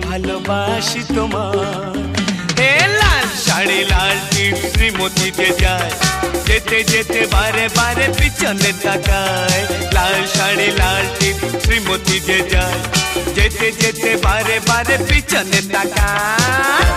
ভালোবাসি তোমার। হে লাল শাড়ি লাল টিপ শ্রীমতী যে যায়, যেতে যেতে বারে বারে পিছনে তাকায়। লাল শাড়ি লাল টিপ শ্রীমতী যে যায়, যেতে যেতে বারে বারে পিছনে তাকায়।